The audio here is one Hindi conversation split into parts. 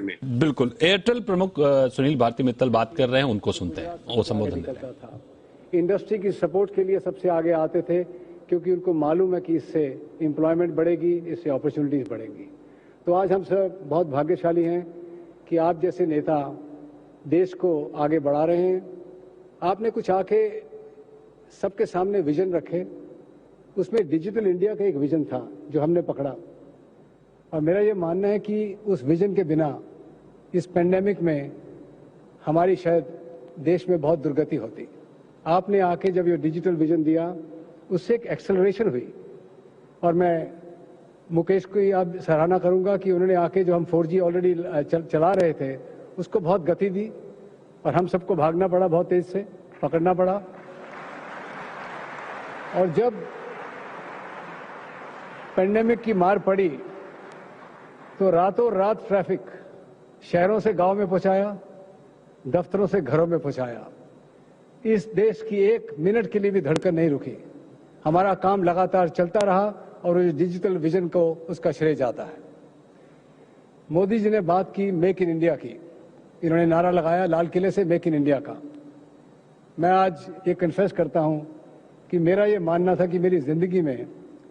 में। बिल्कुल। एयरटेल प्रमुख सुनील भारती मित्तल बात कर रहे हैं, उनको सुनते हैं, वो संबोधन दे रहे हैं। इंडस्ट्री की सपोर्ट के लिए सबसे आगे आते थे, क्योंकि उनको मालूम है कि इससे एम्प्लॉयमेंट बढ़ेगी, इससे अपॉर्चुनिटीज बढ़ेंगी। तो आज हम सब बहुत भाग्यशाली हैं कि आप जैसे नेता देश को आगे बढ़ा रहे हैं। आपने कुछ आके सबके सामने विजन रखे, उसमें डिजिटल इंडिया का एक विजन था जो हमने पकड़ा, और मेरा ये मानना है कि उस विजन के बिना इस पेंडेमिक में हमारी शायद देश में बहुत दुर्गति होती। आपने आके जब ये डिजिटल विजन दिया, उससे एक एक्सेलरेशन हुई, और मैं मुकेश की अब सराहना करूंगा कि उन्होंने आके जो हम 4G ऑलरेडी चला रहे थे उसको बहुत गति दी, और हम सबको भागना पड़ा, बहुत तेज से पकड़ना पड़ा। और जब पेंडेमिक की मार पड़ी तो रातों रात ट्रैफिक शहरों से गांव में पहुंचाया, दफ्तरों से घरों में पहुंचाया। इस देश की एक मिनट के लिए भी धड़कन नहीं रुकी। हमारा काम लगातार चलता रहा, और इस डिजिटल विजन को उसका श्रेय जाता है। मोदी जी ने बात की मेक इन इंडिया की, इन्होंने नारा लगाया लाल किले से मेक इन इंडिया का। मैं आज ये कन्फेस करता हूं कि मेरा ये मानना था कि मेरी जिंदगी में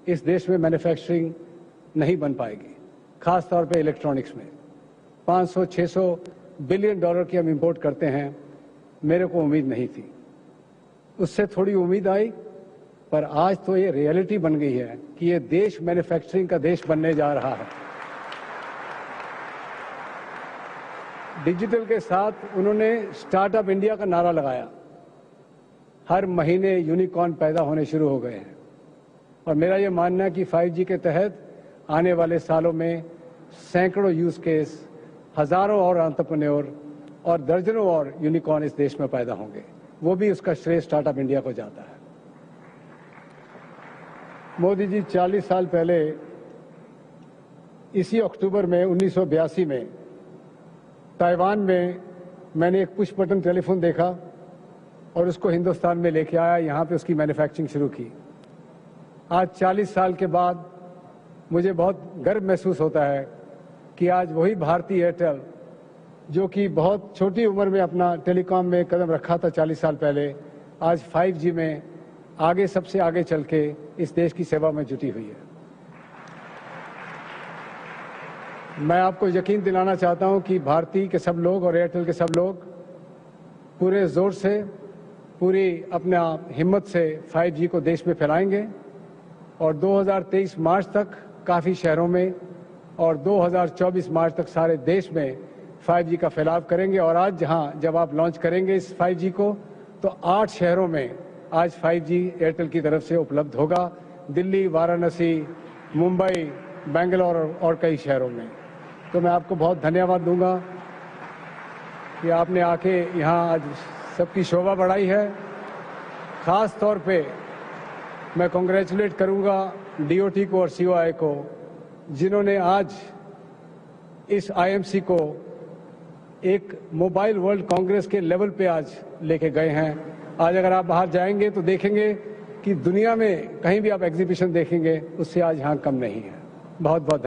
इस देश में मैन्युफैक्चरिंग नहीं बन पाएगी, खास तौर पे इलेक्ट्रॉनिक्स में। 500-600 बिलियन डॉलर की हम इंपोर्ट करते हैं, मेरे को उम्मीद नहीं थी। उससे थोड़ी उम्मीद आई, पर आज तो ये रियलिटी बन गई है कि ये देश मैन्युफैक्चरिंग का देश बनने जा रहा है। डिजिटल के साथ उन्होंने स्टार्टअप इंडिया का नारा लगाया। हर महीने यूनिकॉर्न पैदा होने शुरू हो गए हैं, और मेरा ये मानना है कि 5G के तहत आने वाले सालों में सैकड़ों यूज केस, हजारों और एंटरप्रेन्योर और दर्जनों और यूनिकॉर्न इस देश में पैदा होंगे। वो भी उसका श्रेय स्टार्टअप इंडिया को जाता है। मोदी जी 40 साल पहले इसी अक्टूबर में 1982 में ताइवान में मैंने एक पुश बटन टेलीफोन देखा और उसको हिंदुस्तान में लेके आया, यहाँ पे उसकी मैन्युफैक्चरिंग शुरू की। आज 40 साल के बाद मुझे बहुत गर्व महसूस होता है कि आज वही भारती एयरटेल, जो कि बहुत छोटी उम्र में अपना टेलीकॉम में कदम रखा था 40 साल पहले, आज 5G में आगे सबसे आगे चल के इस देश की सेवा में जुटी हुई है। मैं आपको यकीन दिलाना चाहता हूं कि भारती के सब लोग और एयरटेल के सब लोग पूरे जोर से, पूरी अपना हिम्मत से 5G को देश में फैलाएंगे, और 2023 मार्च तक काफ़ी शहरों में और 2024 मार्च तक सारे देश में 5G का फैलाव करेंगे। और आज जब आप लॉन्च करेंगे इस 5G को, तो 8 शहरों में आज 5G एयरटेल की तरफ से उपलब्ध होगा। दिल्ली, वाराणसी, मुंबई, बेंगलोर और कई शहरों में। तो मैं आपको बहुत धन्यवाद दूंगा कि आपने आके यहाँ आज सबकी शोभा बढ़ाई है। खास तौर पे मैं कांग्रेचुलेट करूंगा DOT को और COI को, जिन्होंने आज इस IMC को एक मोबाइल वर्ल्ड कांग्रेस के लेवल पे आज लेके गए हैं। आज अगर आप बाहर जाएंगे तो देखेंगे कि दुनिया में कहीं भी आप एग्जीबिशन देखेंगे, उससे आज यहाँ कम नहीं है। बहुत बहुत